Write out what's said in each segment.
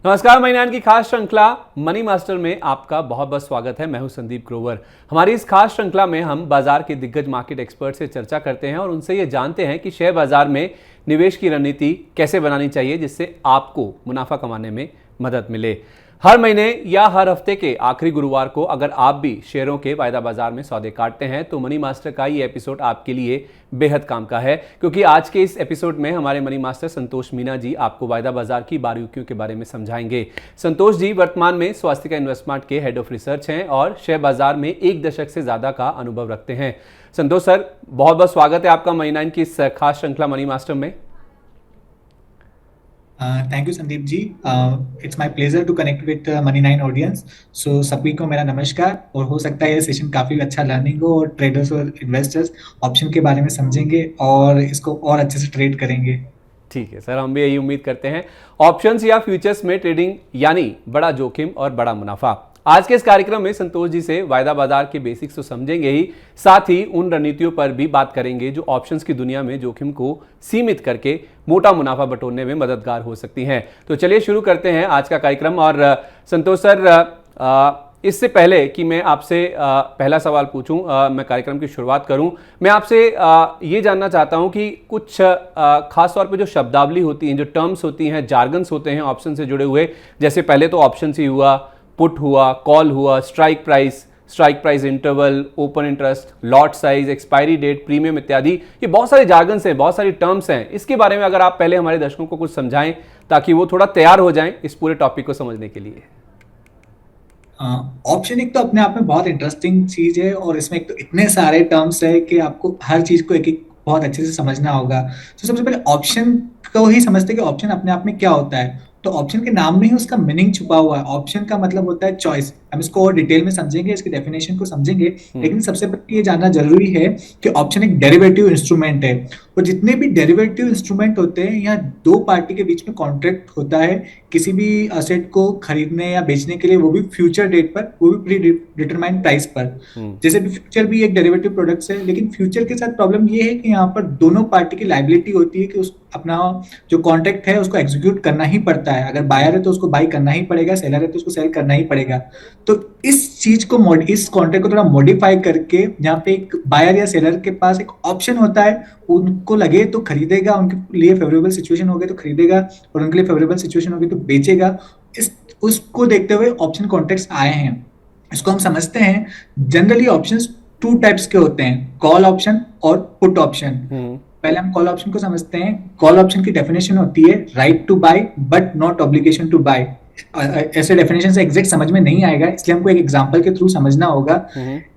नमस्कार, महीनान की खास श्रृंखला मनी मास्टर में आपका बहुत बहुत स्वागत है। मैं हूं संदीप ग्रोवर। हमारी इस खास श्रृंखला में हम बाजार के दिग्गज मार्केट एक्सपर्ट से चर्चा करते हैं और उनसे ये जानते हैं कि शेयर बाजार में निवेश की रणनीति कैसे बनानी चाहिए जिससे आपको मुनाफा कमाने में मदद मिले। हर महीने या हर हफ्ते के आखिरी गुरुवार को अगर आप भी शेयरों के वायदा बाजार में सौदे काटते हैं तो मनी मास्टर का ये एपिसोड आपके लिए बेहद काम का है, क्योंकि आज के इस एपिसोड में हमारे मनी मास्टर संतोष मीना जी आपको वायदा बाजार की बारीकियों के बारे में समझाएंगे। संतोष जी वर्तमान में स्वास्तिका इन्वेस्टमेंट के हेड ऑफ रिसर्च हैं और शेयर बाजार में 1 दशक से ज्यादा का अनुभव रखते हैं। संतोष सर, बहुत बहुत स्वागत है आपका मनी नाइन की इस खास श्रृंखला मनी मास्टर में। Thank you Sandeep ji. It's my pleasure to connect with money nine audience. So सभी को मेरा नमस्कार, और हो सकता है ये सेशन काफी अच्छा लर्निंग हो और ट्रेडर्स और इन्वेस्टर्स ऑप्शन के बारे में समझेंगे और इसको और अच्छे से ट्रेड करेंगे। ठीक है सर, हम भी यही उम्मीद करते हैं। ऑप्शंस या फ्यूचर्स में ट्रेडिंग यानी बड़ा जोखिम और बड़ा मुनाफा। आज के इस कार्यक्रम में संतोष जी से वायदा बाजार के बेसिक्स तो समझेंगे ही, साथ ही उन रणनीतियों पर भी बात करेंगे जो ऑप्शंस की दुनिया में जोखिम को सीमित करके मोटा मुनाफा बटोरने में मददगार हो सकती हैं। तो चलिए शुरू करते हैं आज का कार्यक्रम। और संतोष सर, इससे पहले कि मैं आपसे पहला सवाल पूछूं, मैं कार्यक्रम की शुरुआत करूं, मैं आपसे ये जानना चाहता हूं कि कुछ खास तौर पे जो शब्दावली होती हैं, जो टर्म्स होती हैं, जार्गन्स होते हैं ऑप्शन से जुड़े हुए, जैसे पहले तो ऑप्शन ही हुआ, पुट हुआ, कॉल हुआ, strike price interval, open interest, lot size, expiry date, premium इत्यादि, ये बहुत सारे जार्गन्स हैं, बहुत सारी टर्म्स हैं। इसके बारे में अगर आप पहले हमारे दर्शकों को कुछ समझाएं ताकि वो थोड़ा तैयार हो जाएं इस पूरे टॉपिक को समझने के लिए। ऑप्शन एक तो अपने आप में बहुत इंटरेस्टिंग चीज है, और इसमें एक तो इतने सारे टर्म्स है कि आपको हर चीज को एक एक बहुत अच्छे से समझना होगा। तो सबसे पहले ऑप्शन को ही समझते हैं कि ऑप्शन अपने आप में क्या होता है। तो ऑप्शन के नाम में ही उसका मीनिंग छुपा हुआ है। ऑप्शन का मतलब होता है चॉइस। हम इसको और डिटेल में समझेंगे, इसकी डेफिनेशन को समझेंगे, लेकिन सबसे पहले ये जानना जरूरी है कि ऑप्शन एक डेरिवेटिव इंस्ट्रूमेंट है, और जितने भी डेरिवेटिव इंस्ट्रूमेंट होते हैं, यहाँ दो पार्टी के बीच में कॉन्ट्रैक्ट होता है किसी भी असेट को खरीदने या बेचने के लिए, वो भी फ्यूचर डेट पर, वो भी प्री डिटरमाइंड प्राइस पर। जैसे भी फ्यूचर भी एक डेरिवेटिव प्रोडक्ट्स है, लेकिन फ्यूचर के साथ प्रॉब्लम ये है कि यहाँ पर दोनों पार्टी की लाइबिलिटी होती है कि उस अपना जो कॉन्ट्रैक्ट है उसको एग्जीक्यूट करना ही पड़ता है। अगर बायर है तो उसको बाई करना ही पड़ेगा, सेलर है तो उसको सेल करना ही पड़ेगा। तो इस चीज को इस कॉन्ट्रैक्ट को थोड़ा मॉडिफाई करके, जहाँ पे एक बायर या सेलर के पास एक ऑप्शन होता है, उनको लगे तो खरीदेगा, उनके लिए फेवरेबल सिचुएशन होगी तो खरीदेगा, और उनके लिए फेवरेबल सिचुएशन होगी तो बेचेगा। इस उसको देखते हुए ऑप्शन कॉन्ट्रैक्ट्स आए हैं। इसको हम समझते हैं। जनरली ऑप्शंस 2 टाइप्स के होते हैं, कॉल ऑप्शन और पुट ऑप्शन। पहले हम कॉल ऑप्शन को समझते हैं। कॉल ऑप्शन की डेफिनेशन होती है right to buy but not obligation to buy. ऐसे डेफिनेशन से एग्जैक्ट समझ में नहीं आएगा, इसलिए हमको एक एग्जांपल के थ्रू समझना होगा।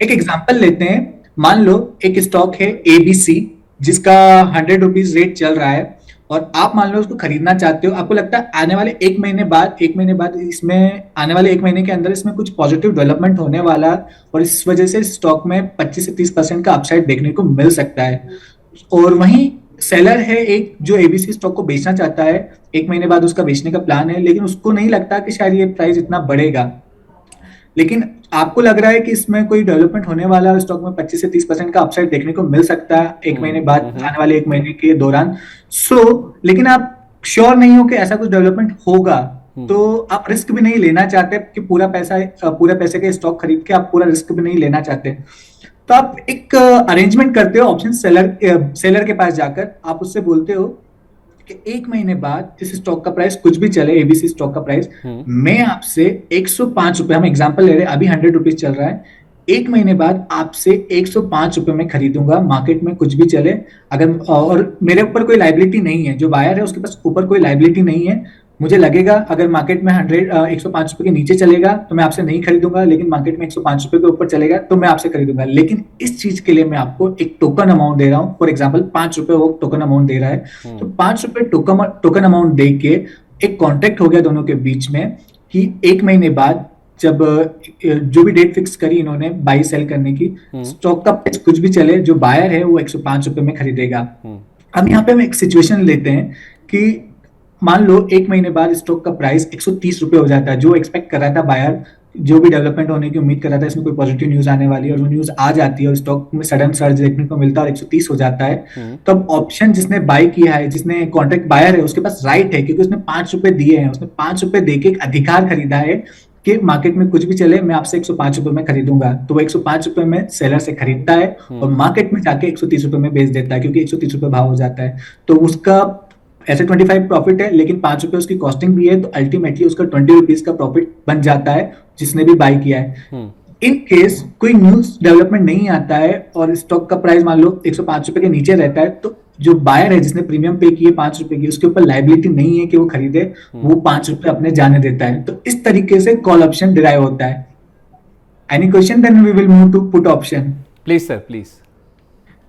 एक एग्जांपल लेते हैं। मान लो एक स्टॉक है एबीसी, जिसका 100 रुपीज रेट चल रहा है, और आप मान लो उसको खरीदना चाहते हो। आपको लगता है आने वाले 1 महीने बाद इसमें, आने वाले 1 महीने के अंदर इसमें कुछ पॉजिटिव डेवलपमेंट होने वाला, और इस वजह से स्टॉक में 25 से 30% का अपसाइड देखने को मिल सकता है। और वहीं सेलर है एक, जो एबीसी स्टॉक को बेचना चाहता है, 1 महीने बाद उसका बेचने का प्लान है, लेकिन उसको नहीं लगता कि शायद ये प्राइस इतना बढ़ेगा। लेकिन आपको लग रहा है कि इसमें कोई डेवलपमेंट होने वाला है, स्टॉक में 25 से 30% का अपसाइड देखने को मिल सकता है 1 महीने बाद, आने वाले 1 महीने के दौरान। लेकिन आप श्योर नहीं हो कि ऐसा कुछ डेवलपमेंट होगा, तो आप रिस्क भी नहीं लेना चाहते कि पूरा पैसे के स्टॉक खरीद के आप पूरा रिस्क भी नहीं लेना चाहते। तो आप एक अरेंजमेंट करते हो ऑप्शन सेलर के पास जाकर। आप उससे बोलते हो कि 1 महीने बाद इस स्टॉक का प्राइस कुछ भी चले, एबीसी स्टॉक का प्राइस, मैं आपसे 105 रुपए, हम एग्जांपल ले रहे हैं, अभी 100 रुपीज चल रहा है, 1 महीने बाद आपसे 105 रुपए में खरीदूंगा, मार्केट में कुछ भी चले। अगर और मेरे ऊपर कोई लाइबिलिटी नहीं है, जो बायर है उसके पास ऊपर कोई लाइबिलिटी नहीं है। मुझे लगेगा अगर मार्केट में 105 रुपए के नीचे चलेगा तो मैं आपसे नहीं खरीदूंगा, लेकिन मार्केट में 105 रुपए के ऊपर चलेगा तो मैं आपसे खरीदूंगा। लेकिन इस चीज के लिए मैं आपको एक टोकन अमाउंट दे रहा हूँ। फॉर एग्जाम्पल 5 रुपए वो टोकन अमाउंट दे रहा है, तो 5 रुपए टोकन अमाउंट दे के एक कॉन्ट्रैक्ट हो गया दोनों के बीच में कि 1 महीने बाद, जब जो भी डेट फिक्स करी इन्होंने बाई सेल करने की, स्टॉक का प्राइस कुछ भी चले, जो बायर है वो 105 रुपए में खरीदेगा। अब यहाँ पे हम एक सिचुएशन लेते हैं कि मान लो 1 महीने बाद स्टॉक का प्राइस 130 रुपए हो जाता है, जो एक्सपेक्ट कर रहा था बायर जो भी डेवलपमेंट होने की उम्मीद कर रहा था, इसमें कोई पॉजिटिव न्यूज आने वाली है और वो न्यूज आ जाती है और स्टॉक में सडन सर्ज देखने को मिलता है और 130 हो जाता है, तो अब ऑप्शन जिसने बाय किया है, जिसने कॉन्ट्रैक्ट बायर है, उसके पास राइट है, क्योंकि उसने 5 रुपए दिए हैं, उसने 5 रुपए देके एक अधिकार खरीदा है कि मार्केट में कुछ भी चले मैं आपसे 105 रुपए में खरीदूंगा। तो वो 105 रुपए में सेलर से खरीदता है और मार्केट में जाके 130 रुपए में बेच देता है, क्योंकि 130 रुपए भाव हो जाता है। तो उसका ऐसे 25 प्रॉफिट है, लेकिन 5 रुपए उसकी कॉस्टिंग भी है, तो अल्टीमेटली उसका 20 रुपीज का प्रॉफिट बन जाता है जिसने भी बाय किया है। इन केस कोई न्यूज डेवलपमेंट नहीं आता है और स्टॉक का प्राइस मान लो 105 रुपए के नीचे रहता है, तो जो बायर है जिसने प्रीमियम पे किए 5 रुपए की, उसके ऊपर लाइबिलिटी नहीं है कि वो खरीदे, वो 5 रुपए अपने जाने देता है। तो इस तरीके से कॉल ऑप्शन डिराइव होता है। Any question, then we will move to put option. Please sir, please.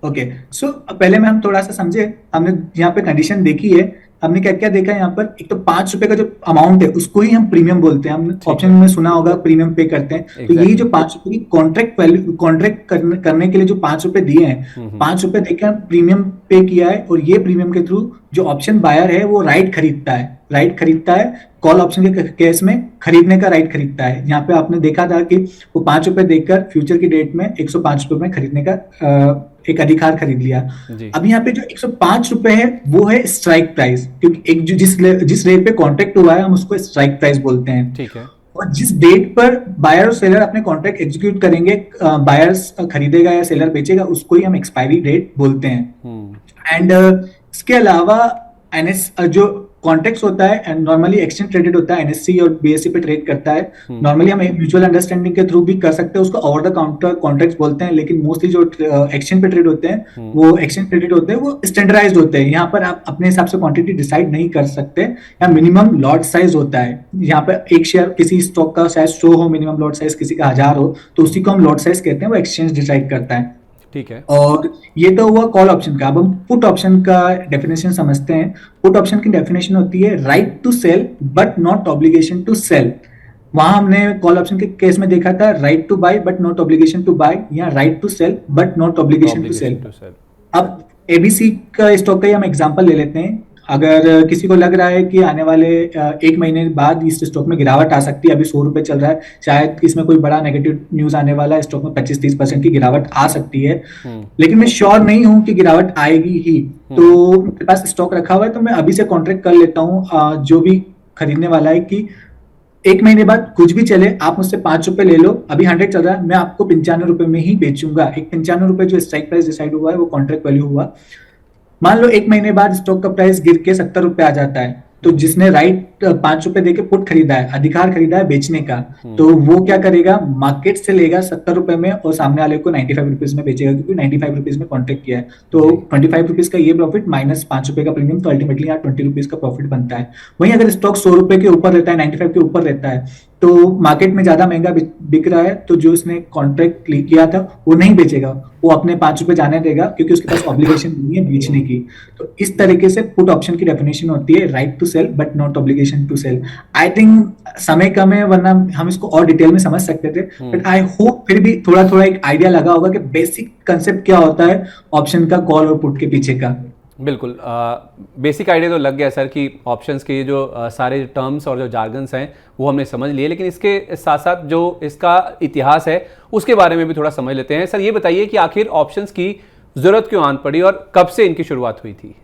Okay, so पहले में हम थोड़ा सा समझे, हमने यहाँ पे कंडीशन देखी है, हमने क्या क्या देखा है यहाँ पर। एक तो 5 रुपए का जो अमाउंट है उसको ही हम प्रीमियम बोलते हैं, हमने ऑप्शन में सुना होगा प्रीमियम पे करते हैं। तो यही जो 5 रुपए की कॉन्ट्रैक्ट वैल्यू, कॉन्ट्रैक्ट करने के लिए जो 5 रुपए दिए हैं, 5 रुपए देकर हम प्रीमियम पे किया है, और ये प्रीमियम के थ्रू जो ऑप्शन बायर है वो राइट खरीदता है, राइट खरीदता है, कॉल ऑप्शन के केस में खरीदने का राइट खरीदता है। यहाँ पे आपने देखा था कि वो 5 रुपए देकर फ्यूचर की डेट में 105 रुपए में खरीदने का एक अधिकार खरीद लिया। अब यहाँ पे जो 105 रुपए है वो है स्ट्राइक प्राइस, क्योंकि एक जो जिस रेट पे कॉन्ट्रैक्ट हुआ है हम उसको स्ट्राइक प्राइस बोलते हैं। ठीक है। और जिस डेट पर बायर और सेलर अपने कॉन्ट्रैक्ट एग्जीक्यूट करेंगे, बायर खरीदेगा या सेलर बेचेगा, उसको ही हम एक्सपायरी डेट बोलते हैं। एंड इसके अलावा एनएस जो कॉन्ट्रैक्ट्स होता है एंड नॉर्मली एक्सचेंज ट्रेडेड होता है, एनएससी और बीएससी पे ट्रेड करता है। नॉर्मली हम म्यूचुअल अंडरस्टैंडिंग के थ्रू भी कर सकते हैं, उसको ओवर द काउंटर कॉन्ट्रैक्ट्स बोलते हैं, लेकिन मोस्टली जो एक्सचेंज पे ट्रेड होते हैं वो एक्सचेंज ट्रेडेड होते हैं, वो स्टैंडर्डाइज्ड होते हैं। यहाँ पर आप अपने हिसाब से क्वांटिटी डिसाइड नहीं कर सकते, या मिनिमम लॉट साइज होता है। यहाँ पर एक शेयर किसी स्टॉक का साइज 100 हो, मिनिमम लॉट साइज किसी का 1000 हो, तो उसी को हम लॉट साइज कहते हैं, वो एक्सचेंज डिसाइड करता है। ठीक है। और ये तो हुआ कॉल ऑप्शन का। अब हम पुट ऑप्शन का डेफिनेशन समझते हैं। पुट ऑप्शन की डेफिनेशन होती है right to sell but not obligation to sell. वहां हमने कॉल ऑप्शन के केस में देखा था right to buy but not obligation to buy, या right to sell but not obligation to sell. अब एबीसी का स्टॉक का ही हम एग्जांपल ले लेते हैं। अगर किसी को लग रहा है कि आने वाले 1 महीने बाद इस स्टॉक में गिरावट आ सकती है, अभी 100 रुपए चल रहा है, शायद इसमें कोई बड़ा नेगेटिव न्यूज आने वाला है, स्टॉक में 25-30% की गिरावट आ सकती है, लेकिन मैं श्योर नहीं हूं कि गिरावट आएगी ही, तो मेरे पास स्टॉक रखा हुआ है, तो मैं अभी से कॉन्ट्रैक्ट कर लेता हूँ जो भी खरीदने वाला है कि 1 महीने बाद कुछ भी चले, आप मुझसे 5 रुपए ले लो, अभी 100 चल रहा है, मैं आपको 95 रुपए में ही बेचूंगा। एक 95 रुपए जो स्ट्राइक प्राइस डिसाइड हुआ है वो कॉन्ट्रैक्ट वैल्यू हुआ। मान लो 1 महीने बाद स्टॉक का प्राइस गिर के 70 रुपए आ जाता है, तो जिसने राइट 5 रुपए देके पुट खरीदा है, अधिकार खरीदा है बेचने का, तो वो क्या करेगा, मार्केट से लेगा 70 रुपए में और सामने वाले को 95 रुपीज में बेचेगा, क्योंकि 95 रुपीज में कॉन्ट्रैक्ट किया है। तो 25 रुपीज का ये प्रॉफिट माइनस 5 रुपए का प्रीमियम, तो अल्टीमेटली यहाँ 20 रुपीज का प्रॉफिट बनता है। वहीं अगर स्टॉक 100 रुपए के ऊपर रहता है, 95 के ऊपर रहता है, तो मार्केट में ज्यादा महंगा बिक रहा है, तो जो उसने कॉन्ट्रैक्ट किया था वो नहीं बेचेगा, वो अपने 5 रुपए जाने देगा, क्योंकि उसके पास ऑब्लिगेशन नहीं है बेचने की। तो इस तरीके से पुट ऑप्शन की डेफिनेशन होती है right to sell but not obligation to sell. I think समय कम है, वरना हम इसको और डिटेल में समझ सकते थे, बट आई होप फिर भी थोड़ा थोड़ा एक आइडिया लगा होगा कि बेसिक कंसेप्ट क्या होता है ऑप्शन का, कॉल और पुट के पीछे का। बिल्कुल, बेसिक आइडिया तो लग गया सर कि ऑप्शंस के जो सारे टर्म्स और जो जार्गन्स हैं वो हमने समझ लिए, लेकिन इसके साथ साथ जो इसका इतिहास है उसके बारे में भी थोड़ा समझ लेते हैं। सर ये बताइए कि आखिर ऑप्शंस की ज़रूरत क्यों आन पड़ी और कब से इनकी शुरुआत हुई थी?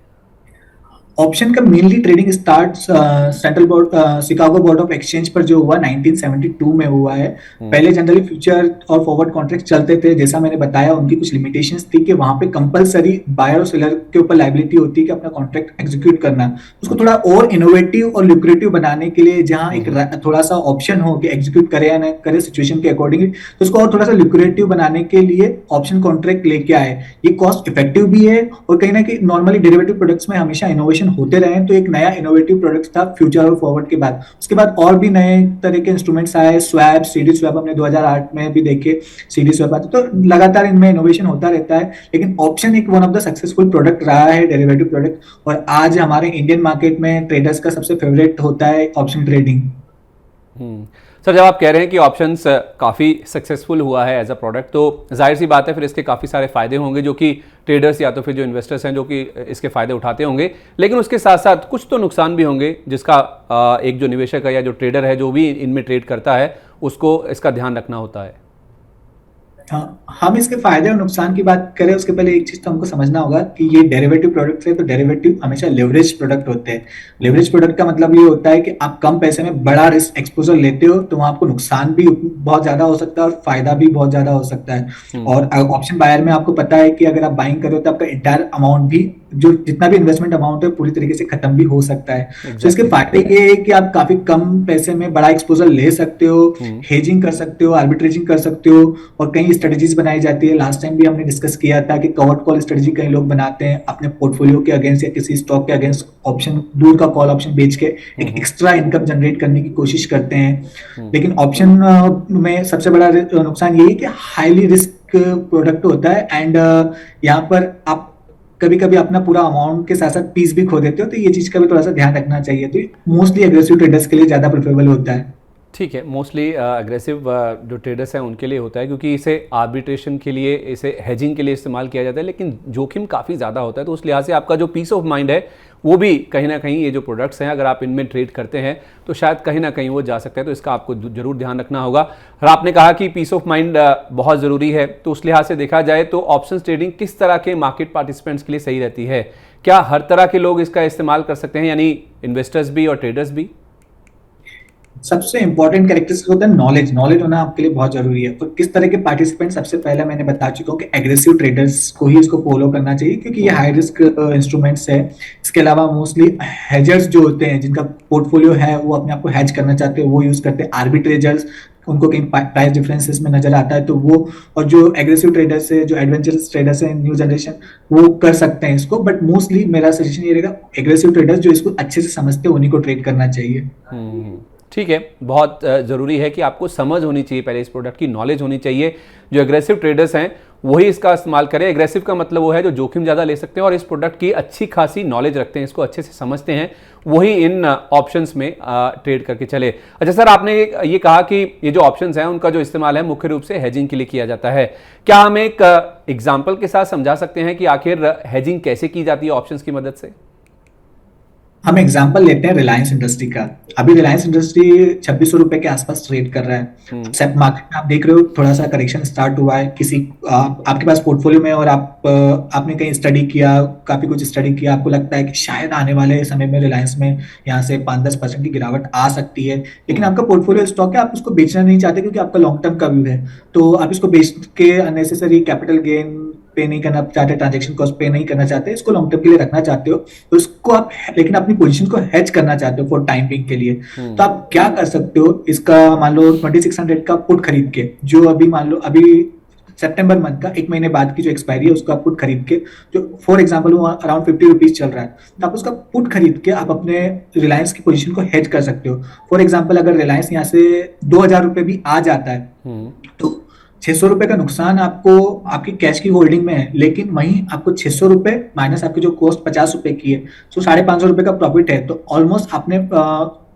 ऑप्शन का mainly trading start central board Chicago board of exchange पर जो हुआ 1972 में हुआ है। पहले जनरली फ्यूचर और फॉरवर्ड कॉन्ट्रैक्ट चलते थे, जैसा मैंने बताया उनकी कुछ लिमिटेशंस थी कि वहां पे कंपलसरी बायर और सेलर के ऊपर लायबिलिटी होती है कि अपना कॉन्ट्रैक्ट एग्जीक्यूट करना। उसको थोड़ा और इनोवेटिव और ल्यूक्रेटिव बनाने के लिए, जहां एक थोड़ा सा ऑप्शन हो कि एग्जीक्यूट करे या ना करे सिचुएशन के अकॉर्डिंगली, तो उसको और थोड़ा सा ल्यूक्रेटिव बनाने के लिए ऑप्शन कॉन्ट्रैक्ट लेके आए। ये कॉस्ट इफेक्टिव भी है, और कहीं ना कहीं नॉर्मली डेरिवेटिव प्रोडक्ट्स में हमेशा इनोवेशन होते रहे, तो एक नया इनोवेटिव प्रोडक्ट था फ्यूचर और फॉरवर्ड के बाद। उसके बाद और भी नए तरह के इंस्ट्रूमेंट्स आए, स्वैप, सीडी स्वैप हमने 2008 में भी देखे, सीडी स्वैप आते, तो लगातार इनमें इनोवेशन होता रहता है। लेकिन ऑप्शन एक one of the successful product रहा है, डेरिवेटिव प्रोडक्ट, और आज हमारे इंडियन मार्केट में ट्रेडर्स का सबसे फेवरेट होता है ऑप्शन ट्रेडिंग। सर जब आप कह रहे हैं कि ऑप्शंस काफ़ी सक्सेसफुल हुआ है एज अ प्रोडक्ट, तो जाहिर सी बात है फिर इसके काफ़ी सारे फ़ायदे होंगे जो कि ट्रेडर्स या तो फिर जो इन्वेस्टर्स हैं जो कि इसके फ़ायदे उठाते होंगे, लेकिन उसके साथ साथ कुछ तो नुकसान भी होंगे जिसका एक जो निवेशक है या जो ट्रेडर है जो भी इनमें ट्रेड करता है उसको इसका ध्यान रखना होता है? हाँ, हम इसके फायदे और नुकसान की बात करें उसके पहले एक चीज तो हमको समझना होगा कि ये डेरिवेटिव प्रोडक्ट्स है, तो डेरिवेटिव हमेशा लेवरेज प्रोडक्ट होते हैं। लेवरेज प्रोडक्ट का मतलब ये होता है कि आप कम पैसे में बड़ा रिस्क एक्सपोजर लेते हो, तो वहाँ आपको नुकसान भी बहुत ज्यादा हो सकता है और फायदा भी बहुत ज्यादा हो सकता है। और ऑप्शन बायर में आपको पता है कि अगर आप बाइंग करो तो आपका इंटायर अमाउंट भी, जो जितना भी इन्वेस्टमेंट अमाउंट है, पूरी तरीके से खत्म भी हो सकता है। तो इसके फायदे ये है कि आप काफी कम पैसे में बड़ा एक्सपोजर ले सकते हो, हेजिंग कर सकते हो, आर्बिट्रेजिंग कर सकते हो, और कई स्ट्रेटजीज बनाई जाती है। लास्ट टाइम भी हमने डिस्कस किया था कि कवर्ड कॉल स्ट्रेटजी कई लोग बनाते हैं अपने पोर्टफोलियो के अगेंस्ट या किसी स्टॉक के अगेंस्ट, ऑप्शन दूर का कॉल ऑप्शन बेच के एक एक्स्ट्रा इनकम जनरेट करने की कोशिश करते हैं। लेकिन ऑप्शन में सबसे बड़ा नुकसान ये है कि हाईली रिस्क प्रोडक्ट होता है, एंड यहाँ पर आप कभी कभी अपना पूरा अमाउंट के साथ साथ पीस भी खो देते हो, तो ये चीज का भी थोड़ा सा ध्यान रखना चाहिए। तो मोस्टली एग्रेसिव ट्रेडर्स के लिए ज्यादा प्रेफरेबल होता है। ठीक है, मोस्टली अग्रेसिव जो ट्रेडर्स हैं उनके लिए होता है, क्योंकि इसे आर्बिट्रेशन के लिए, इसे हेजिंग के लिए इस्तेमाल किया जाता है, लेकिन जोखिम काफ़ी ज़्यादा होता है। तो उस लिहाज से आपका जो पीस ऑफ माइंड है वो भी कहीं ना कहीं, ये जो प्रोडक्ट्स हैं अगर आप इनमें ट्रेड करते हैं तो शायद कहीं ना कहीं वो जा सकता है। तो इसका आपको जरूर ध्यान रखना होगा। और आपने कहा कि पीस ऑफ माइंड बहुत ज़रूरी है, तो उस लिहाज से देखा जाए तो ऑप्शंस ट्रेडिंग किस तरह के मार्केट पार्टिसिपेंट्स के लिए सही रहती है? क्या हर तरह के लोग इसका इस्तेमाल कर सकते हैं, यानी इन्वेस्टर्स भी और ट्रेडर्स भी? सबसे इंपॉर्टेंट कैरेक्टरिस्टिक होता है नॉलेज। नॉलेज होना आपके लिए बहुत जरूरी है। तो किस तरह के पार्टिसिपेंट, सबसे पहले मैंने बता चुका हूँ कि एग्रेसिव ट्रेडर्स को ही इसको फॉलो करना चाहिए, क्योंकि ये हाई रिस्क इंस्ट्रूमेंट्स है। इसके अलावा मोस्टली हेजर्स जो होते हैं, जिनका पोर्टफोलियो है वो अपने आप को हैज करना चाहते हैं, वो यूज करते हैं। आर्बिट्रेजर्स, उनको कहीं प्राइस डिफरेंसेस में नजर आता है तो वो, और जो एग्रेसिव ट्रेडर्स है, जो एडवेंचरस ट्रेडर्स है, न्यू जनरेशन, वो कर सकते हैं इसको। बट मोस्टली मेरा सजेशन ये रहेगा, एग्रेसिव ट्रेडर्स जो इसको अच्छे से समझते हैं उन्हीं को ट्रेड करना चाहिए। ठीक है, बहुत ज़रूरी है कि आपको समझ होनी चाहिए, पहले इस प्रोडक्ट की नॉलेज होनी चाहिए। जो एग्रेसिव ट्रेडर्स हैं वही इसका इस्तेमाल करें। एग्रेसिव का मतलब वो है जो जोखिम ज़्यादा ले सकते हैं और इस प्रोडक्ट की अच्छी खासी नॉलेज रखते हैं, इसको अच्छे से समझते हैं, वही इन ऑप्शंस में ट्रेड करके चले। अच्छा सर, आपने ये कहा कि ये जो ऑप्शंस हैं उनका जो इस्तेमाल है मुख्य रूप से हेजिंग के लिए किया जाता है। क्या हम एक एग्जाम्पल के साथ समझा सकते हैं कि आखिर हेजिंग कैसे की जाती है ऑप्शंस की मदद से? हम एग्जांपल लेते हैं रिलायंस इंडस्ट्री का। अभी रिलायंस इंडस्ट्री 2600 रुपए के आसपास ट्रेड कर रहा है। सब मार्केट में आप देख रहे हो थोड़ा सा करेक्शन स्टार्ट हुआ है। किसी आपके पास पोर्टफोलियो में, और आपने कहीं स्टडी किया, काफी कुछ स्टडी किया, आपको लगता है कि शायद आने वाले समय में रिलायंस में यहाँ से 5-10% की गिरावट आ सकती है, लेकिन आपका पोर्टफोलियो स्टॉक है, आप उसको बेचना नहीं चाहते क्योंकि आपका लॉन्ग टर्म का व्यू है। तो आप इसको बेच के अननेसेसरी कैपिटल गेन पे नहीं करना चाहते, ट्रांजैक्शन कॉस्ट पे नहीं करना चाहते, इसको लॉन्ग टर्म के लिए रखना चाहते हो, तो इसको आप, लेकिन अपनी पोजीशन को हेज करना चाहते हो फॉर टाइम बिंग के लिए। तो आप क्या कर सकते हो, इसका मान लो 2600 का पुट खरीद के, जो अभी मान लो अभी सितंबर मंथ का 1 महीने बाद की जो एक्सपायरी है उसको आप पुट खरीद के, जो फॉर एग्जांपल वो अराउंड 50 रुपीज चल रहा है, तो आप उसका पुट खरीद के आप अपने रिलायंस की पोजीशन को हेज कर सकते हो। फॉर एग्जांपल अगर रिलायंस यहाँ से 2000 रुपए भी आ जाता है तो 600 रुपए का नुकसान आपको आपकी कैश की होल्डिंग में है, लेकिन वहीं आपको 600 रुपए माइनस आपकी जो कॉस्ट 50 रुपए की है, तो 550 रुपए का प्रॉफिट है। तो ऑलमोस्ट आपने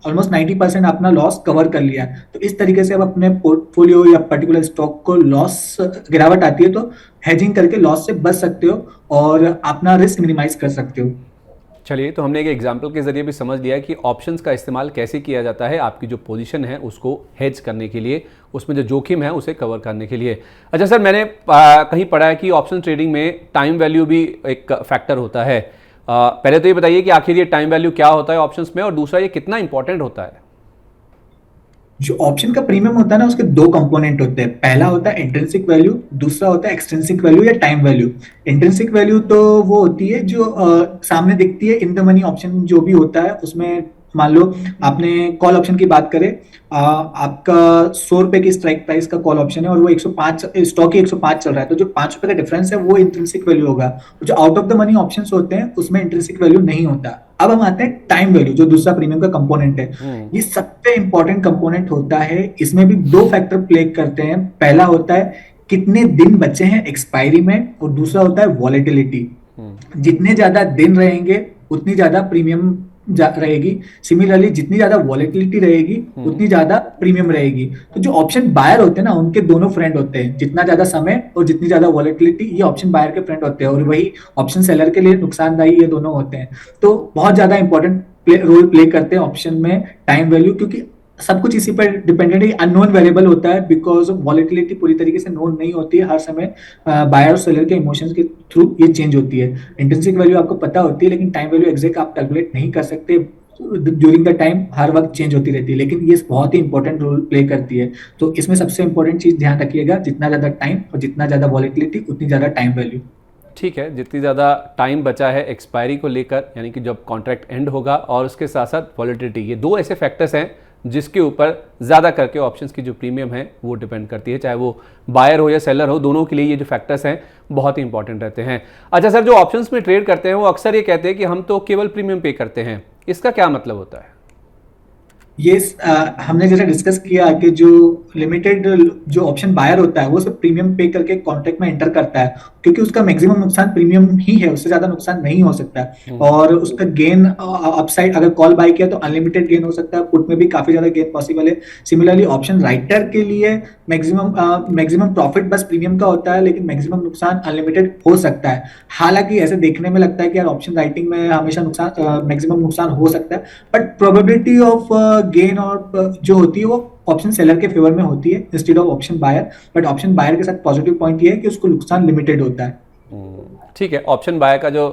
ऑलमोस्ट 90% अपना लॉस कवर कर लिया है। तो इस तरीके से आप अपने पोर्टफोलियो या पर्टिकुलर स्टॉक को लॉस, गिरावट आती है तो हेजिंग करके लॉस से बच सकते हो और अपना रिस्क मिनिमाइज कर सकते हो। चलिए, तो हमने एक एग्जाम्पल के जरिए भी समझ लिया कि ऑप्शंस का इस्तेमाल कैसे किया जाता है आपकी जो पोजीशन है उसको हेज करने के लिए, उसमें जो जोखिम है उसे कवर करने के लिए। अच्छा सर, मैंने कहीं पढ़ा है कि ऑप्शन ट्रेडिंग में टाइम वैल्यू भी एक फैक्टर होता है। पहले तो ये बताइए कि आखिर ये टाइम वैल्यू क्या होता है ऑप्शंस में, और दूसरा ये कितना इंपॉर्टेंट होता है? जो ऑप्शन का प्रीमियम होता है ना, उसके दो कंपोनेंट होते हैं। पहला होता है इंट्रिंसिक वैल्यू, दूसरा होता है एक्सट्रिंसिक वैल्यू या टाइम वैल्यू। इंट्रिंसिक वैल्यू तो वो होती है जो सामने दिखती है। इन द मनी ऑप्शन जो भी होता है उसमें मान लो आपने कॉल ऑप्शन की बात करें, आपका 100 रुपए की स्ट्राइक प्राइस का कॉल ऑप्शन है और वो 105, स्टॉक ही 105 चल रहा है, तो जो 5 रुपए का डिफरेंस है वो इंट्रिंसिक वैल्यू होगा। जो out of the money options होते हैं उसमें इंट्रिंसिक वैल्यू नहीं होता। अब हम आते हैं टाइम वैल्यू, जो दूसरा प्रीमियम का कंपोनेंट है। ये सबसे इंपॉर्टेंट कंपोनेट होता है। इसमें भी दो फैक्टर प्ले करते हैं। पहला होता है कितने दिन बचे हैं एक्सपायरी में, और दूसरा होता है वॉलेटिलिटी। जितने ज्यादा दिन रहेंगे उतनी ज्यादा प्रीमियम रहेगी। सिमिलरली जितनी ज्यादा वॉलेटिलिटी रहेगी उतनी ज्यादा प्रीमियम रहेगी। तो जो ऑप्शन बायर होते हैं ना, उनके दोनों फ्रेंड होते हैं, जितना ज्यादा समय और जितनी ज्यादा वॉलेटिलिटी, ये ऑप्शन बायर के फ्रेंड होते हैं, और वही ऑप्शन सेलर के लिए नुकसानदायी ये दोनों होते हैं। तो बहुत ज्यादा इंपॉर्टेंट रोल प्ले करते हैं ऑप्शन में टाइम वैल्यू, क्योंकि सब कुछ इसी पर डिपेंडेंट है। अननोन वेरिएबल होता है बिकॉज वॉलेटिलिटी पूरी तरीके से नोन नहीं होती है हर समय। बायर और सेलर के इमोशंस के थ्रू ये चेंज होती है। इंट्रिंसिक वैल्यू आपको पता होती है, लेकिन टाइम वैल्यू एग्जैक्ट आप कैलकुलेट नहीं कर सकते। ड्यूरिंग द टाइम हर वक्त चेंज होती रहती है, लेकिन ये बहुत ही इंपॉर्टेंट रोल प्ले करती है। तो इसमें सबसे इंपॉर्टेंट चीज ध्यान रखिएगा, जितना ज्यादा टाइम और जितना ज्यादा वॉलेटिलिटी उतनी ज्यादा टाइम वैल्यू। ठीक है, जितनी ज़्यादा टाइम बचा है एक्सपायरी को लेकर, यानी कि जब कॉन्ट्रैक्ट एंड होगा, और उसके साथ साथ वॉलेटिलिटी, ये दो ऐसे फैक्टर्स हैं जिसके ऊपर ज़्यादा करके ऑप्शंस की जो प्रीमियम है वो डिपेंड करती है, चाहे वो बायर हो या सेलर हो, दोनों के लिए ये जो फैक्टर्स हैं बहुत ही इंपॉर्टेंट रहते हैं। अच्छा सर, जो ऑप्शंस में ट्रेड करते हैं वो अक्सर ये कहते हैं कि हम तो केवल प्रीमियम पे करते हैं, इसका क्या मतलब होता है? ये हमने जैसा डिस्कस किया कि जो लिमिटेड जो ऑप्शन बायर होता है वो सिर्फ प्रीमियम पे करके कॉन्ट्रैक्ट में एंटर करता है, क्योंकि उसका मैक्सिमम नुकसान प्रीमियम ही है, उससे ज्यादा नुकसान नहीं हो सकता है। और उसका गेन अपसाइड, अगर कॉल बाय किया तो अनलिमिटेड गेन हो सकता है, पुट में भी काफी ज्यादा गेन पॉसिबल है। सिमिलरली ऑप्शन राइटर के लिए मैक्सिमम प्रॉफिट बस प्रीमियम का होता है, लेकिन मैक्सिमम नुकसान अनलिमिटेड हो सकता है। हालांकि ऐसे देखने में लगता है कि यार ऑप्शन राइटिंग में हमेशा नुकसान मैक्सिमम नुकसान हो सकता है, बट प्रोबेबिलिटी ऑफ गेन और जो होती है वो ऑप्शन सेलर के फेवर में होती है instead of option buyer. But option buyer के साथ पॉजिटिव पॉइंट ये है कि उसको नुकसान लिमिटेड होता है। ठीक है, ऑप्शन बायर का जो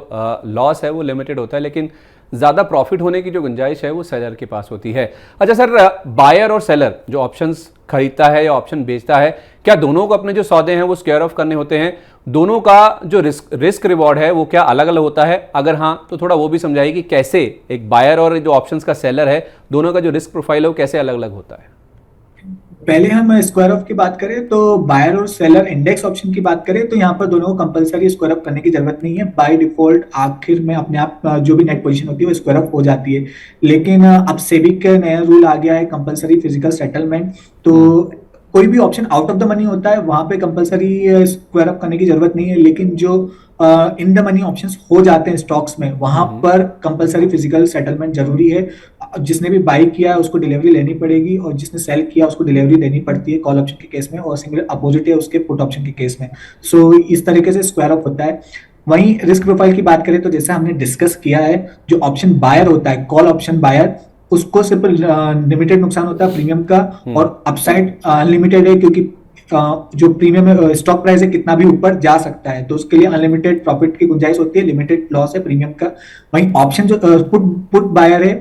लॉस है वो लिमिटेड होता है, लेकिन ज़्यादा प्रॉफिट होने की जो गुंजाइश है वो सेलर के पास होती है। अच्छा सर, बायर और सेलर जो ऑप्शंस खरीदता है या ऑप्शन बेचता है, क्या दोनों को अपने जो सौदे हैं वो स्क्वायर ऑफ करने होते हैं? दोनों का जो रिस्क रिवॉर्ड है वो क्या अलग अलग होता है? अगर हाँ तो थोड़ा वो भी समझाइए कि कैसे एक बायर और जो ऑप्शंस का सेलर है, दोनों का जो रिस्क प्रोफाइल है वो कैसे अलग अलग होता है? पहले हम स्क्वायर ऑफ की बात करें तो बायर और सेलर इंडेक्स ऑप्शन की बात करें तो यहाँ पर दोनों को कंपलसरी स्क्वायर ऑफ करने की जरूरत नहीं है। बाय डिफॉल्ट आखिर में अपने आप जो भी नेट पोजीशन होती है वो स्क्वायर ऑफ हो जाती है। लेकिन अब सेबी का नया रूल आ गया है, कंपलसरी फिजिकल सेटलमेंट। तो कोई भी option out of the money होता है वहां पे कंपलसरी स्क्वायर अप करने की जरूरत नहीं है, लेकिन जो इन द मनी ऑप्शंस हो जाते हैं स्टॉक्स में वहां पर कंपलसरी फिजिकल सेटलमेंट जरूरी है। जिसने भी बाई किया है उसको डिलीवरी लेनी पड़ेगी, और जिसने सेल किया उसको डिलीवरी देनी पड़ती है कॉल ऑप्शन के केस में, और सिंगल अपोजिट है उसके पुट ऑप्शन के केस में। सो इस तरीके से स्क्वायर अप होता है। वहीं रिस्क प्रोफाइल की बात करें तो जैसा हमने डिस्कस किया है, जो ऑप्शन बायर होता है कॉल ऑप्शन बायर, उसको सिर्फ लिमिटेड नुकसान होता है प्रीमियम का, और अपसाइड अनलिमिटेड है, क्योंकि जो प्रीमियम स्टॉक प्राइस है कितना भी ऊपर जा सकता है, तो उसके लिए अनलिमिटेड प्रॉफिट की गुंजाइश होती है, लिमिटेड लॉस है प्रीमियम का। वहीं ऑप्शन जो पुट बायर है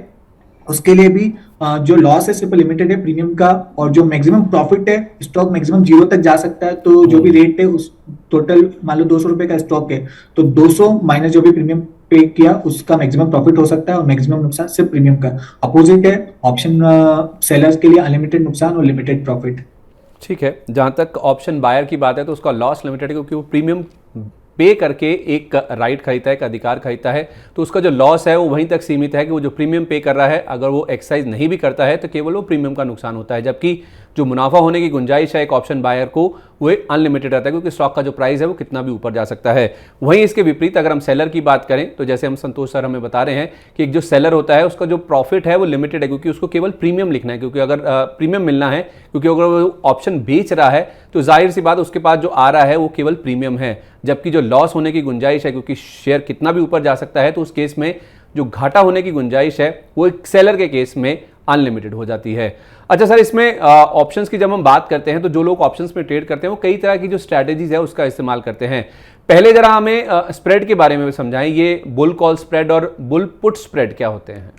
उसके लिए भी जो लॉस है सिर्फ लिमिटेड है प्रीमियम का, और जो मैक्सिमम प्रॉफिट है स्टॉक मैक्सिमम जीरो तक जा सकता है। तो जो भी रेट है उस टोटल मान लो 200 रुपए का स्टॉक है तो 200 माइनस जो भी प्रीमियम पे किया उसका मैक्सिमम प्रॉफिट हो सकता है, और मैक्सिमम नुकसान सिर्फ प्रीमियम का। अपोजिट है ऑप्शन सेलर्स के लिए अनलिमिटेड नुकसान और लिमिटेड प्रॉफिट। ठीक है, जहाँ तक ऑप्शन बायर की बात है तो उसका लॉस लिमिटेड है, क्योंकि वो प्रीमियम पे करके एक राइट खरीदता है, एक अधिकार खरीदता है, तो उसका जो लॉस है वो वहीं तक सीमित है कि वो जो प्रीमियम पे कर रहा है अगर वो एक्सरसाइज नहीं भी करता है तो केवल वो प्रीमियम का नुकसान होता है, जबकि जो मुनाफा होने की गुंजाइश है एक ऑप्शन बायर को वो अनलिमिटेड रहता है, क्योंकि स्टॉक का जो प्राइस है वो कितना भी ऊपर जा सकता है। वहीं इसके विपरीत अगर हम सेलर की बात करें तो जैसे हम संतोष सर हमें बता रहे हैं कि एक जो सेलर होता है उसका जो प्रॉफिट है वो लिमिटेड है, क्योंकि उसको केवल प्रीमियम लिखना है, क्योंकि अगर प्रीमियम मिलना है, क्योंकि अगर वो ऑप्शन बेच रहा है तो जाहिर सी बात उसके पास जो आ रहा है वो केवल प्रीमियम है, जबकि जो लॉस होने की गुंजाइश है क्योंकि शेयर कितना भी ऊपर जा सकता है, तो उस केस में जो घाटा होने की गुंजाइश है वो एक सेलर के केस में अनलिमिटेड हो जाती है। अच्छा सर, इसमें ऑप्शंस की जब हम बात करते हैं तो जो लोग ऑप्शंस में ट्रेड करते हैं वो कई तरह की जो स्ट्रैटेजीज है उसका इस्तेमाल करते हैं। पहले जरा हमें स्प्रेड के बारे में समझाएं, ये बुल कॉल स्प्रेड और बुल पुट स्प्रेड क्या होते हैं?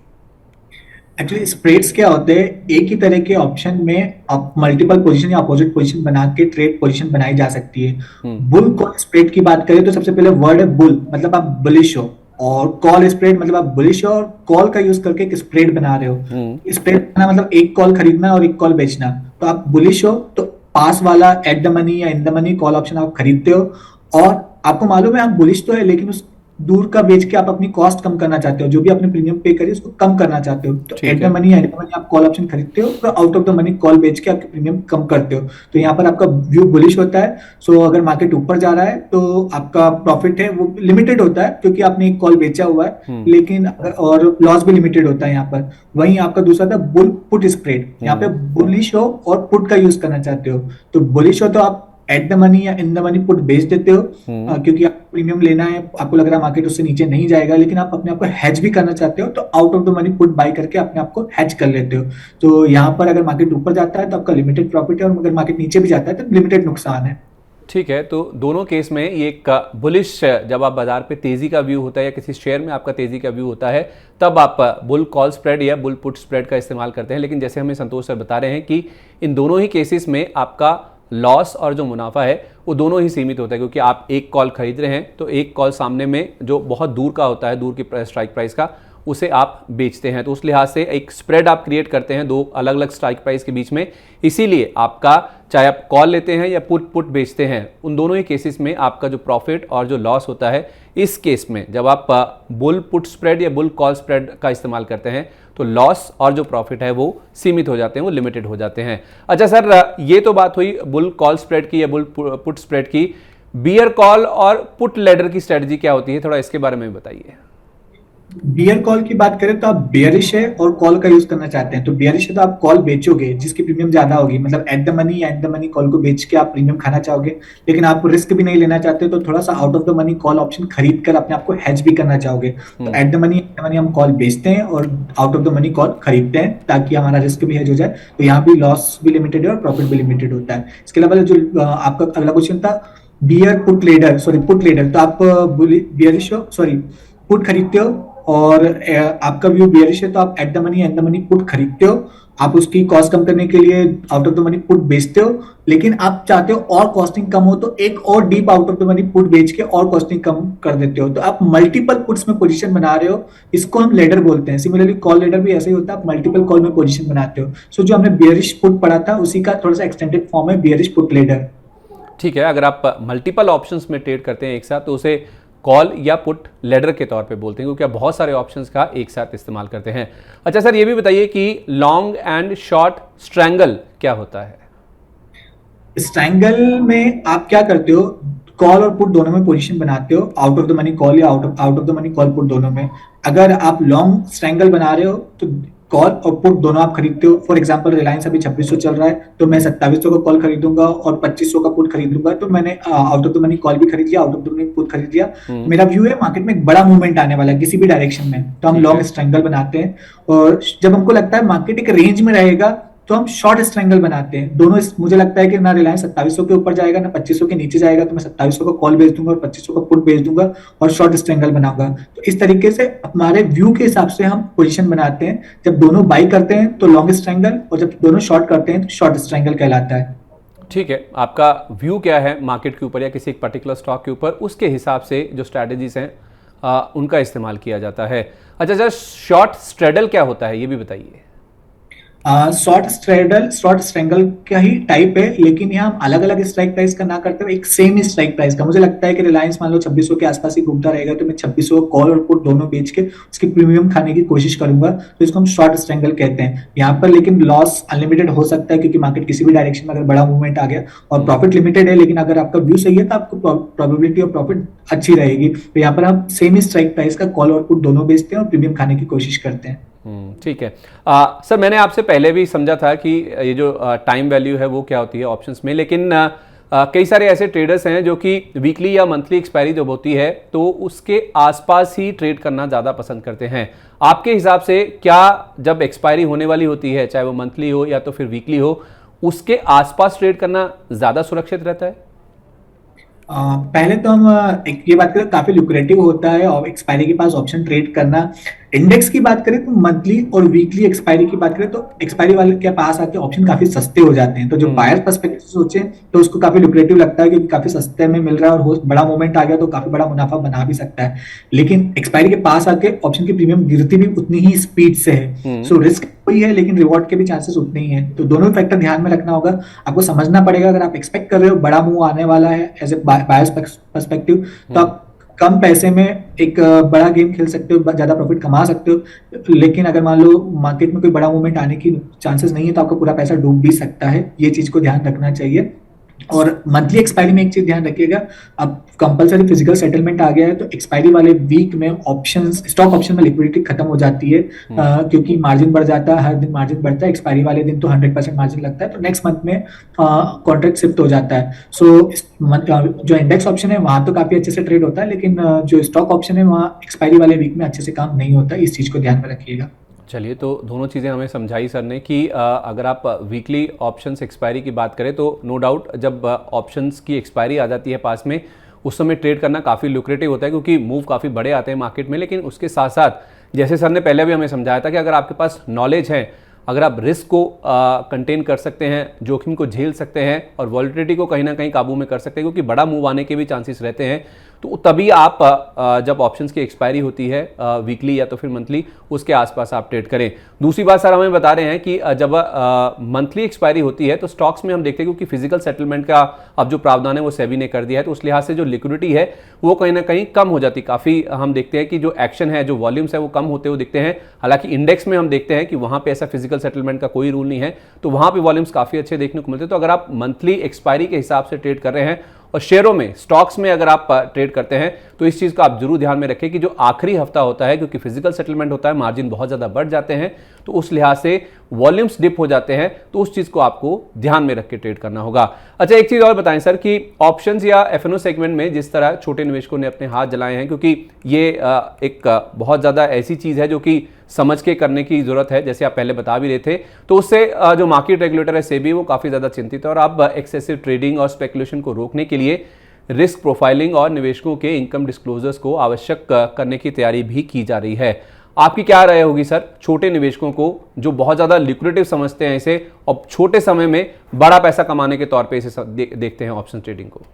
एक्चुअली स्प्रेड्स क्या होते हैं, एक ही तरह के ऑप्शन में आप मल्टीपल पोजीशन या अपोजिट पोजीशन बना के ट्रेड पोजीशन बनाई जा सकती है। बुल कॉल स्प्रेड की बात करें तो सबसे पहले वर्ड है बुल, मतलब आप बुलिश हो, और कॉल स्प्रेड मतलब आप बुलिश हो और कॉल का यूज करके एक स्प्रेड बना रहे हो। स्प्रेड बनाना मतलब एक कॉल खरीदना और एक कॉल बेचना। तो आप बुलिश हो तो पास वाला एट द मनी या in the money call option आप खरीदते हो, और आपको मालूम है आप बुलिश तो है लेकिन उस दूर का बेच के आप अपनी कॉस्ट कम करना चाहते हो, जो भी आपने प्रीमियम पे करी उसको कम करना चाहते हो, तो एट द मनी आप कॉल ऑप्शन खरीदते हो, तो out of the money call बेच के आपके प्रीमियम कम करते हो। तो यहाँ पर आपका व्यू बुलिश होता है। सो अगर मार्केट ऊपर जा रहा है तो आपका प्रॉफिट है वो लिमिटेड होता है क्योंकि आपने एक कॉल बेचा हुआ है, लेकिन और लॉस भी लिमिटेड होता है यहाँ पर। वहीं आपका दूसरा था बुल पुट स्प्रेड, यहाँ पे बुलिश हो और पुट का यूज करना चाहते हो। तो बुलिश हो तो आप एट द मनी या इन द मनी पुट बेच देते हो, क्योंकि आपको प्रीमियम लेना है, आपको लग रहा है मार्केट उससे नीचे नहीं जाएगा, लेकिन आप अपने आप को हेज भी करना चाहते हो, तो out of the money put buy करके अपने आप को हेज कर लेते हो। तो यहाँ पर अगर मार्केट ऊपर जाता है तो आपका लिमिटेड प्रॉफिट है, और अगर मार्केट नीचे भी जाता है तो लिमिटेड नुकसान है। ठीक है, तो दोनों केस में ये एक बुलिश, जब आप बाजार पे तेजी का व्यू होता है या किसी शेयर में आपका तेजी का व्यू होता है, तब आप बुल कॉल स्प्रेड या बुल पुट स्प्रेड का इस्तेमाल करते हैं। लेकिन जैसे हमें संतोष सर बता रहे हैं कि इन दोनों ही केसेस में आपका लॉस और जो मुनाफा है वो दोनों ही सीमित होता है, क्योंकि आप एक कॉल खरीद रहे हैं तो एक कॉल सामने में जो बहुत दूर का होता है, दूर की स्ट्राइक प्राइस का, उसे आप बेचते हैं। तो उस लिहाज से एक स्प्रेड आप क्रिएट करते हैं दो अलग अलग स्ट्राइक प्राइस के बीच में। इसीलिए आपका, चाहे आप कॉल लेते हैं या पुट बेचते हैं, उन दोनों ही केसेस में आपका जो प्रॉफिट और जो लॉस होता है, इस केस में जब आप बुल पुट स्प्रेड या बुल कॉल स्प्रेड का इस्तेमाल करते हैं तो लॉस और जो प्रॉफिट है वो सीमित हो जाते हैं, वो लिमिटेड हो जाते हैं। अच्छा सर, ये तो बात हुई बुल कॉल स्प्रेड की या बुल पुट स्प्रेड की। बियर कॉल और पुट लेडर की स्ट्रेटजी क्या होती है, थोड़ा इसके बारे में बताइए। बियर कॉल की बात करें तो आप बियरिश है और कॉल का यूज करना चाहते हैं, तो बियरिश है तो आप कॉल बेचोगे जिसकी प्रीमियम ज्यादा होगी, मतलब एट द मनी या एट द मनी कॉल को बेच के आप प्रीमियम खाना चाहोगे, लेकिन आप रिस्क भी नहीं लेना चाहते तो थोड़ा सा out of the money call option खरीद कर अपने आप को हेज भी करना चाहोगे। तो एट द मनी हम कॉल बेचते हैं और out of the money call खरीदते हैं ताकि हमारा रिस्क भी हेज हो जाए। तो यहाँ भी लॉस भी लिमिटेड है और प्रॉफिट भी लिमिटेड होता है। इसके अलावा जो आपका अगला क्वेश्चन था, beer put ladder, sorry put ladder, तो आप बियरिश हो, सॉरी पुट खरीदते हो और आपका व्यू बियरिश है तो आप at the money and the money put खरीदते हो। आप उसकी कॉस्ट कम करने के लिए out of the money put बेचते हो, लेकिन आप चाहते हो और कॉस्टिंग कम हो तो एक और deep out of the money put बेच के और कॉस्टिंग कम कर देते हो। तो आप मल्टीपल पुट्स में पोजीशन बना रहे हो, इसको हम लेडर बोलते हैं। सिमिलरली कॉल लेडर भी ऐसे ही होता है, आप मल्टीपल कॉल में पोजीशन बनाते हो। सो जो हमने बियरिश पुट पढ़ा था उसी का थोड़ा सा एक्सटेंडेड फॉर्म है बियरिश पुट लेडर। ठीक है, अगर आप मल्टीपल ऑप्शंस में ट्रेड करते हैं एक साथ तो उसे कॉल या पुट लेडर के तौर पे बोलते हैं, क्योंकि आप बहुत सारे ऑप्शंस का एक साथ इस्तेमाल करते हैं। अच्छा सर, ये भी बताइए कि लॉन्ग एंड शॉर्ट स्ट्रैंगल क्या होता है। स्ट्रैंगल में आप क्या करते हो, कॉल और पुट दोनों में पोजीशन बनाते हो, out of the money call या out of the money call put दोनों में। अगर आप लॉन्ग स्ट्रैंगल बना रहे हो तो कॉल और पुट दोनों आप खरीदते हो। फॉर एग्जांपल रिलायंस अभी 2600 चल रहा है तो मैं 2700 का कॉल खरीदूंगा और 2500 का पुट खरीदूंगा, तो मैंने out of the money call भी खरीद लिया, out of the money put खरीद लिया। मेरा व्यू है मार्केट में एक बड़ा मूवमेंट आने वाला है किसी भी डायरेक्शन में, तो हम लॉन्ग स्ट्रैंगल बनाते हैं। और जब हमको लगता है मार्केट एक रेंज में रहेगा तो हम शॉर्ट स्ट्रैंगल बनाते हैं। दोनों मुझे लगता है कि ना रिलायंस 2700 के ऊपर जाएगा ना 2500 के नीचे जाएगा, तो मैं 2700 का कॉल बेच दूंगा और 2500 का पुट बेच दूंगा और शॉर्ट स्ट्रैंगल बनाऊंगा। तो इस तरीके से हमारे व्यू के हिसाब से हम पोजीशन बनाते हैं। जब दोनों बाई करते हैं तो लॉन्ग स्ट्रैंगल, और जब दोनों शॉर्ट करते हैं तो शॉर्ट स्ट्रैंगल कहलाता है। ठीक है, आपका व्यू क्या है मार्केट के ऊपर या किसी एक पर्टिकुलर स्टॉक के ऊपर, उसके हिसाब से जो स्ट्रैटेजीज हैं उनका इस्तेमाल किया जाता है। अच्छा सर, शॉर्ट स्ट्रेडल क्या होता है ये भी बताइए। शॉर्ट स्ट्रैंगल का ही टाइप है, लेकिन यहाँ हम अलग अलग स्ट्राइक प्राइस का ना करते हुए एक सेम ही स्ट्राइक प्राइस का। मुझे लगता है कि रिलायंस मान लो 2600 के आसपास ही घूमता रहेगा तो मैं 2600 कॉल और पुट दोनों बेच के उसकी प्रीमियम खाने की कोशिश करूंगा, तो इसको हम शॉर्ट स्ट्रैंगल कहते हैं। यहाँ पर लेकिन लॉस अनलिमिटेड हो सकता है क्योंकि मार्केट किसी भी डायरेक्शन में अगर बड़ा मूवमेंट आ गया, और प्रॉफिट लिमिटेड है, लेकिन अगर आपका व्यू सही है तो आपको प्रोबेबिलिटी ऑफ प्रॉफिट अच्छी रहेगी। तो यहाँ पर हम सेम ही स्ट्राइक प्राइस का कॉल और पुट दोनों बेचते हैं और प्रीमियम खाने की कोशिश करते हैं। ठीक है। सर, मैंने आपसे पहले भी समझा था कि ये जो टाइम वैल्यू है वो क्या होती है ऑप्शंस में, लेकिन कई सारे ऐसे ट्रेडर्स हैं जो कि वीकली या मंथली एक्सपायरी जब होती है तो उसके आसपास ही ट्रेड करना ज़्यादा पसंद करते हैं। आपके हिसाब से क्या जब एक्सपायरी होने वाली होती है, चाहे वो मंथली हो या तो फिर वीकली हो, उसके आसपास ट्रेड करना ज़्यादा सुरक्षित रहता है? पहले तो हम एक ये बात करें, काफी लुक्रेटिव होता है और एक्सपायरी के पास ऑप्शन ट्रेड करना। इंडेक्स की बात करें तो मंथली और वीकली एक्सपायरी की बात करें तो एक्सपायरी वाले के पास आके ऑप्शन काफी सस्ते हो जाते हैं। तो जो बायर पर्सपेक्टिव से सोचे तो उसको काफी लुक्रेटिव लगता है क्योंकि काफी सस्ते में मिल रहा है और बड़ा मोमेंट आ गया तो काफी बड़ा मुनाफा बना भी सकता है। लेकिन एक्सपायरी के पास आके ऑप्शन की प्रीमियम गिरती भी उतनी ही स्पीड से है। सो रिस्क वही है लेकिन रिवॉर्ड के भी चांसेस उतने ही है। तो दोनों फैक्टर ध्यान में रखना होगा। आपको समझना पड़ेगा अगर आप एक्सपेक्ट कर रहे हो बड़ा मूव आने वाला है एज ए बायर्स पर्सपेक्टिव, तो आप कम पैसे में एक बड़ा गेम खेल सकते हो, ज्यादा प्रॉफिट कमा सकते हो। लेकिन अगर मान लो मार्केट में कोई बड़ा मूवमेंट आने की चांसेस नहीं है तो आपका पूरा पैसा डूब भी सकता है। ये चीज को ध्यान रखना चाहिए। और मंथली एक्सपायरी में एक चीज ध्यान रखिएगा, अब कंपलसरी फिजिकल सेटलमेंट आ गया है तो एक्सपायरी वाले वीक में ऑप्शंस, स्टॉक ऑप्शन में लिक्विडिटी खत्म हो जाती है, क्योंकि मार्जिन बढ़ जाता है, हर दिन मार्जिन बढ़ता है, एक्सपायरी वाले दिन तो 100% मार्जिन लगता है, तो नेक्स्ट मंथ में कॉन्ट्रैक्ट शिफ्ट हो जाता है। सो जो इंडेक्स ऑप्शन है वहां तो काफी अच्छे से ट्रेड होता है, लेकिन जो स्टॉक ऑप्शन है वहाँ एक्सपायरी वाले वीक में अच्छे से काम नहीं होता, इस चीज को ध्यान में रखिएगा। चलिए, तो दोनों चीज़ें हमें समझाई सर ने कि अगर आप वीकली ऑप्शंस एक्सपायरी की बात करें तो नो डाउट जब ऑप्शंस की एक्सपायरी आ जाती है पास में, उस समय ट्रेड करना काफ़ी लुक्रेटिव होता है क्योंकि मूव काफ़ी बड़े आते हैं मार्केट में। लेकिन उसके साथ साथ जैसे सर ने पहले भी हमें समझाया था कि अगर आपके पास नॉलेज है, अगर आप रिस्क को कंटेन कर सकते हैं, जोखिम को झेल सकते हैं और वॉलिटिलिटी को कहीं ना कहीं काबू में कर सकते हैं, क्योंकि बड़ा मूव आने के भी चांसेस रहते हैं, तो तभी आप जब ऑप्शंस की एक्सपायरी होती है वीकली या तो फिर मंथली, उसके आसपास आप ट्रेड करें। दूसरी बात सर हमें बता रहे हैं कि जब मंथली एक्सपायरी होती है तो स्टॉक्स में हम देखते हैं क्योंकि फिजिकल सेटलमेंट का अब जो प्रावधान है वो सेबी ने कर दिया है, तो उस लिहाज से जो लिक्विडिटी है वो कहीं ना कहीं कम हो जाती है। काफ़ी हम देखते हैं कि जो एक्शन है, जो वॉल्यूम्स है वो कम होते हुए दिखते हैं। हालांकि इंडेक्स में हम देखते हैं कि वहाँ पे ऐसा फिजिकल सेटलमेंट का कोई रूल नहीं है, तो वहाँ पे वॉल्यूम्स काफ़ी अच्छे देखने को मिलते हैं। तो अगर आप मंथली एक्सपायरी के हिसाब से ट्रेड कर रहे हैं और शेयरों में, स्टॉक्स में अगर आप ट्रेड करते हैं, तो इस चीज़ को आप जरूर ध्यान में रखें कि जो आखिरी हफ्ता होता है, क्योंकि फिजिकल सेटलमेंट होता है, मार्जिन बहुत ज़्यादा बढ़ जाते हैं, तो उस लिहाज से वॉल्यूम्स डिप हो जाते हैं, तो उस चीज़ को आपको ध्यान में रख के ट्रेड करना होगा। अच्छा, एक चीज़ और बताएं सर कि ऑप्शंस या एफएनओ सेगमेंट में जिस तरह छोटे निवेशकों ने अपने हाथ जलाए हैं, क्योंकि ये एक बहुत ज़्यादा ऐसी चीज़ है जो कि समझ के करने की ज़रूरत है, जैसे आप पहले बता भी रहे थे, तो उससे जो मार्केट रेगुलेटर है सेबी, वो काफ़ी ज़्यादा चिंतित है और अब एक्सेसिव ट्रेडिंग और स्पेकुलेशन को रोकने के लिए रिस्क प्रोफाइलिंग और निवेशकों के इनकम डिस्क्लोजर्स को आवश्यक करने की तैयारी भी की जा रही है। आपकी क्या राय होगी सर, छोटे निवेशकों को जो बहुत ज़्यादा लिक्विडेटिव समझते हैं इसे और छोटे समय में बड़ा पैसा कमाने के तौर पे इसे देखते हैं ऑप्शन ट्रेडिंग को?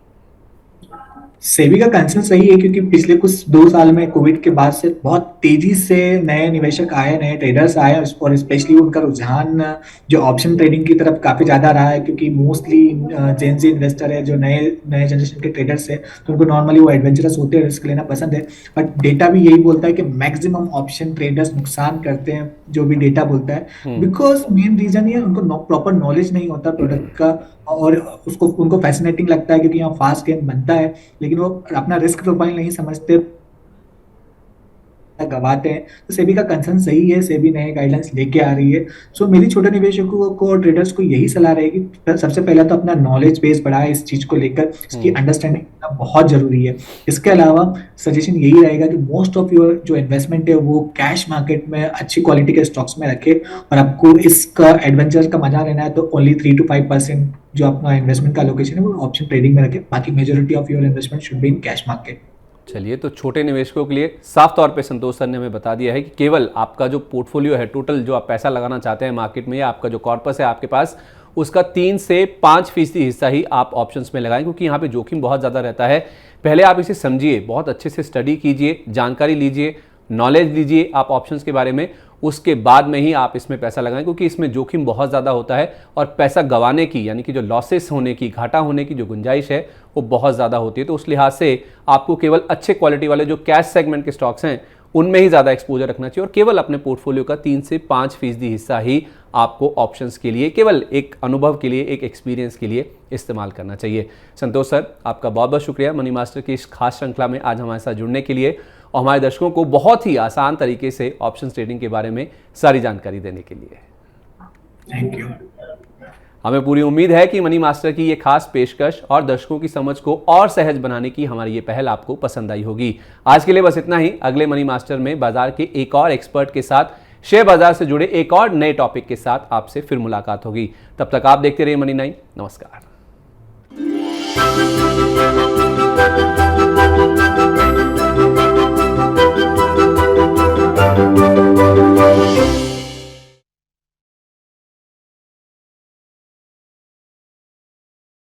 सेबी का कंसर्न सही है, क्योंकि पिछले कुछ 2 साल में कोविड के बाद से बहुत तेजी से नए निवेशक आए, नए ट्रेडर्स आए, और स्पेशली उनका रुझान जो ऑप्शन ट्रेडिंग की तरफ काफी ज्यादा रहा है, क्योंकि मोस्टली जेनजी इन्वेस्टर है, जो नए नए जनरेशन के ट्रेडर्स है, तो उनको नॉर्मली वो एडवेंचरस होते हैं, रिस्क लेना पसंद है। बट डेटा भी यही बोलता है कि मैक्सिमम ऑप्शन ट्रेडर्स नुकसान करते हैं, जो भी डेटा बोलता है, बिकॉज मेन रीजन ये उनको प्रॉपर नॉलेज नहीं होता प्रोडक्ट का, और उसको उनको फैसिनेटिंग लगता है क्योंकि यहाँ फास्ट गेम बनता है, लेकिन वो अपना रिस्क प्रोफाइल नहीं समझते, गवाते हैं। तो सेबी का कंसर्न सही है, सेबी नए गाइडलाइंस लेके आ रही है। सो मेरी छोटे निवेशकों को और ट्रेडर्स को यही सलाह रहेगी, सबसे पहले तो अपना नॉलेज बेस बढ़ाए इस चीज को लेकर, इसकी अंडरस्टैंडिंग करना बहुत जरूरी है। इसके अलावा सजेशन यही रहेगा कि मोस्ट ऑफ योर जो इन्वेस्टमेंट है वो कैश मार्केट में अच्छी क्वालिटी के स्टॉक्स में रखे, और आपको इसका एडवेंचर का मजा लेना है तो ओनली 3 to 5% जो अपना इन्वेस्टमेंट का लोकेशन है वो ऑप्शन ट्रेडिंग में रखे, बाकी majority of your investment should be in cash market. चलिए, तो छोटे निवेशकों के लिए साफ तौर पे संतोष सर ने हमें बता दिया है कि केवल आपका जो पोर्टफोलियो है, टोटल जो आप पैसा लगाना चाहते हैं मार्केट में, या आपका जो कॉर्पस है आपके पास, उसका 3 से 5% हिस्सा ही आप ऑप्शंस में लगाएं, क्योंकि यहाँ पे जोखिम बहुत ज़्यादा रहता है। पहले आप इसे समझिए, बहुत अच्छे से स्टडी कीजिए, जानकारी लीजिए, नॉलेज लीजिए आप ऑप्शंस के बारे में, उसके बाद में ही आप इसमें पैसा लगाएं, क्योंकि इसमें जोखिम बहुत ज़्यादा होता है और पैसा गंवाने की, यानी कि जो लॉसेस होने की, घाटा होने की जो गुंजाइश है वो बहुत ज़्यादा होती है। तो उस लिहाज से आपको केवल अच्छे क्वालिटी वाले जो कैश सेगमेंट के स्टॉक्स हैं उनमें ही ज़्यादा एक्सपोजर रखना चाहिए, और केवल अपने पोर्टफोलियो का 3 से 5% हिस्सा ही आपको ऑप्शंस के लिए, केवल एक अनुभव के लिए, एक एक्सपीरियंस के लिए इस्तेमाल करना चाहिए। संतोष सर, आपका बहुत बहुत शुक्रिया मनी मास्टर की इस खास श्रृंखला में आज हमारे साथ जुड़ने के लिए और हमारे दर्शकों को बहुत ही आसान तरीके से ऑप्शन ट्रेडिंग के बारे में सारी जानकारी देने के लिए। Thank you. हमें पूरी उम्मीद है कि मनी मास्टर की ये खास पेशकश और दर्शकों की समझ को और सहज बनाने की हमारी ये पहल आपको पसंद आई होगी। आज के लिए बस इतना ही। अगले मनी मास्टर में बाजार के एक और एक्सपर्ट के साथ, शेयर बाजार से जुड़े एक और नए टॉपिक के साथ आपसे फिर मुलाकात होगी। तब तक आप देखते रहिए मनी 9। नमस्कार।